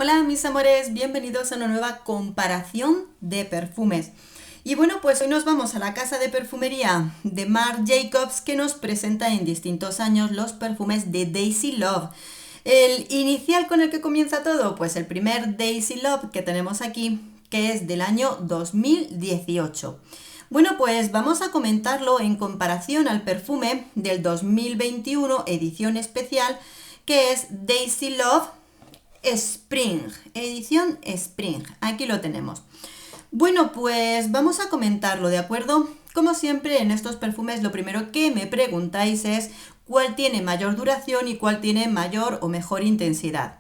Hola mis amores, bienvenidos a una nueva comparación de perfumes. Y bueno, pues hoy nos vamos a la casa de perfumería de Marc Jacobs que nos presenta en distintos años los perfumes de Daisy Love. El inicial con el que comienza todo, pues el primer Daisy Love que tenemos aquí, que es del año 2018. Bueno, pues vamos a comentarlo en comparación al perfume del 2021 edición especial, que es Daisy Love Spring, edición Spring. Aquí lo tenemos. Bueno, pues vamos a comentarlo, ¿de acuerdo? Como siempre en estos perfumes lo primero que me preguntáis es cuál tiene mayor duración y cuál tiene mayor o mejor intensidad.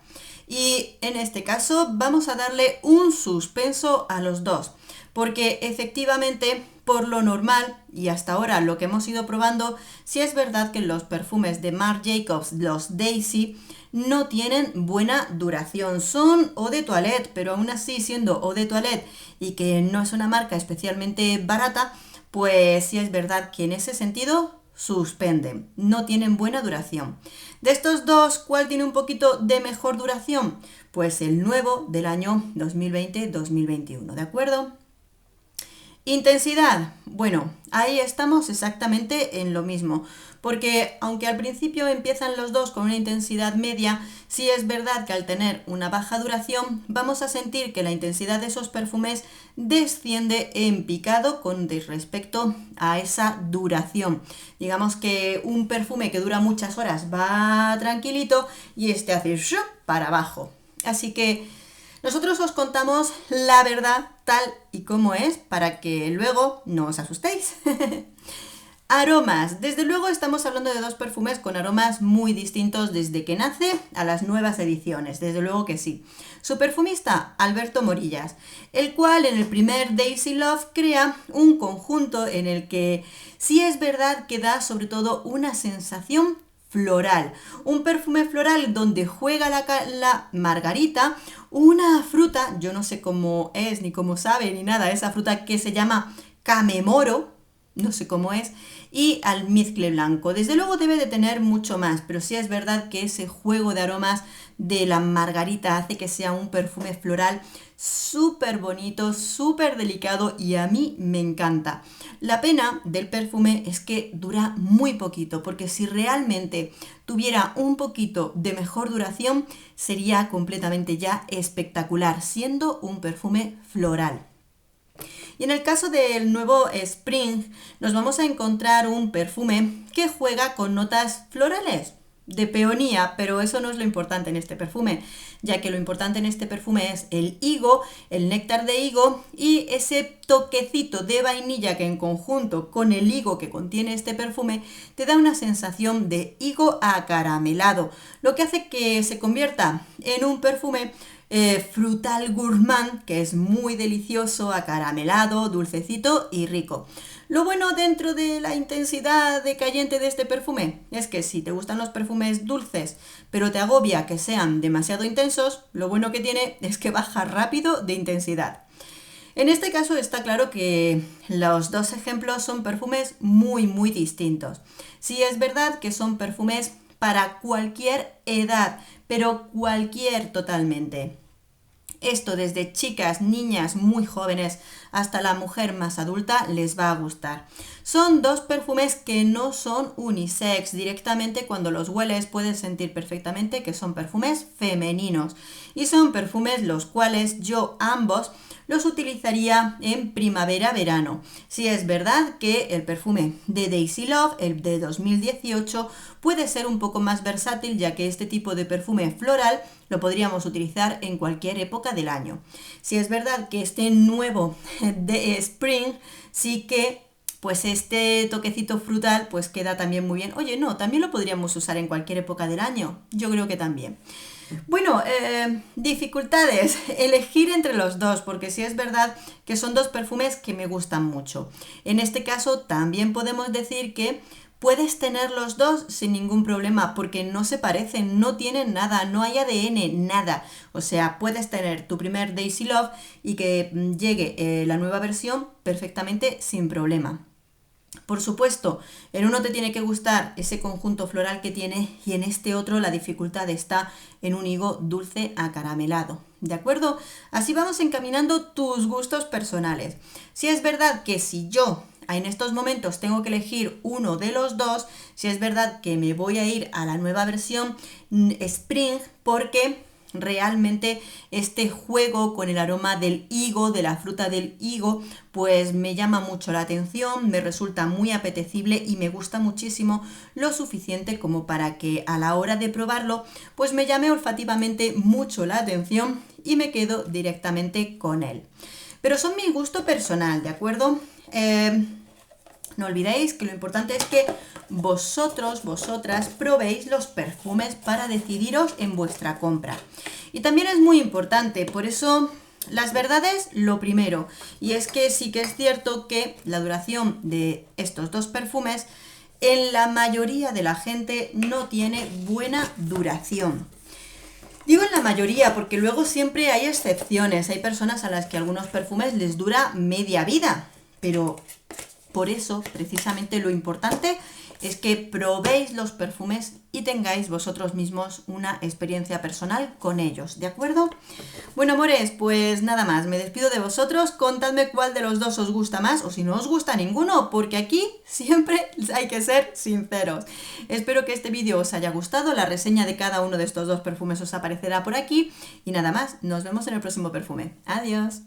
Y en este caso vamos a darle un suspenso a los dos, porque efectivamente por lo normal y hasta ahora lo que hemos ido probando, sí es verdad que los perfumes de Marc Jacobs, los Daisy, no tienen buena duración. Son eau de toilette, pero aún así siendo eau de toilette y que no es una marca especialmente barata, pues sí es verdad que en ese sentido suspenden, no tienen buena duración. De estos dos, ¿cuál tiene un poquito de mejor duración? Pues el nuevo del año 2020-2021, ¿de acuerdo? Intensidad. Bueno, ahí estamos exactamente en lo mismo, porque aunque al principio empiezan los dos con una intensidad media, sí es verdad que al tener una baja duración vamos a sentir que la intensidad de esos perfumes desciende en picado con respecto a esa duración. Digamos que un perfume que dura muchas horas va tranquilito y este hace para abajo. Así que nosotros os contamos la verdad tal y como es para que luego no os asustéis. Aromas. Desde luego estamos hablando de dos perfumes con aromas muy distintos desde que nace a las nuevas ediciones. Desde luego que sí. Su perfumista, Alberto Morillas, el cual en el primer Daisy Love crea un conjunto en el que sí es verdad que da sobre todo una sensación floral, un perfume floral donde juega la margarita, una fruta, yo no sé cómo es, ni cómo sabe, ni nada, esa fruta que se llama camemoro, no sé cómo es, y almizcle blanco. Desde luego debe de tener mucho más, pero sí es verdad que ese juego de aromas de la margarita hace que sea un perfume floral súper bonito, súper delicado y a mí me encanta. La pena del perfume es que dura muy poquito, porque si realmente tuviera un poquito de mejor duración, sería completamente ya espectacular, siendo un perfume floral. Y en el caso del nuevo Spring, nos vamos a encontrar un perfume que juega con notas florales, de peonía, pero eso no es lo importante en este perfume, ya que lo importante en este perfume es el higo, el néctar de higo y ese toquecito de vainilla que en conjunto con el higo que contiene este perfume te da una sensación de higo acaramelado, lo que hace que se convierta en un perfume frutal gourmand, que es muy delicioso, acaramelado, dulcecito y rico. Lo bueno dentro de la intensidad decayente de este perfume es que si te gustan los perfumes dulces, pero te agobia que sean demasiado intensos, lo bueno que tiene es que baja rápido de intensidad. En este caso está claro que los dos ejemplos son perfumes muy distintos. Sí es verdad que son perfumes para cualquier edad, pero cualquier totalmente. Esto desde chicas, niñas muy jóvenes hasta la mujer más adulta les va a gustar. Son dos perfumes que no son unisex. Directamente cuando los hueles puedes sentir perfectamente que son perfumes femeninos. Y son perfumes los cuales yo ambos los utilizaría en primavera-verano. Sí es verdad que el perfume de Daisy Love, el de 2018, puede ser un poco más versátil, ya que este tipo de perfume floral lo podríamos utilizar en cualquier época del año. Sí es verdad que este nuevo de Spring sí que pues este toquecito frutal pues queda también muy bien. Oye, no, también lo podríamos usar en cualquier época del año. Yo creo que también. Bueno, dificultades, elegir entre los dos, porque sí es verdad que son dos perfumes que me gustan mucho. En este caso también podemos decir que puedes tener los dos sin ningún problema, porque no se parecen, no tienen nada, no hay ADN, nada. O sea, puedes tener tu primer Daisy Love y que llegue la nueva versión perfectamente sin problema. Por supuesto, en uno te tiene que gustar ese conjunto floral que tiene y en este otro la dificultad está en un higo dulce acaramelado. ¿De acuerdo? Así vamos encaminando tus gustos personales. Si es verdad que si yo en estos momentos tengo que elegir uno de los dos, si es verdad que me voy a ir a la nueva versión Spring porque realmente este juego con el aroma del higo, de la fruta del higo, pues me llama mucho la atención, me resulta muy apetecible y me gusta muchísimo, lo suficiente como para que a la hora de probarlo, pues me llame olfativamente mucho la atención y me quedo directamente con él. Pero son mi gusto personal, ¿de acuerdo? No olvidéis que lo importante es que vosotras probéis los perfumes para decidiros en vuestra compra. Y también es muy importante, por eso las verdades lo primero. Y es que sí que es cierto que la duración de estos dos perfumes en la mayoría de la gente no tiene buena duración. Digo en la mayoría porque luego siempre hay excepciones. Hay personas a las que algunos perfumes les dura media vida, pero por eso, precisamente, lo importante es que probéis los perfumes y tengáis vosotros mismos una experiencia personal con ellos, ¿de acuerdo? Bueno, amores, pues nada más, me despido de vosotros, contadme cuál de los dos os gusta más o si no os gusta ninguno, porque aquí siempre hay que ser sinceros. Espero que este vídeo os haya gustado, la reseña de cada uno de estos dos perfumes os aparecerá por aquí y nada más, nos vemos en el próximo perfume. Adiós.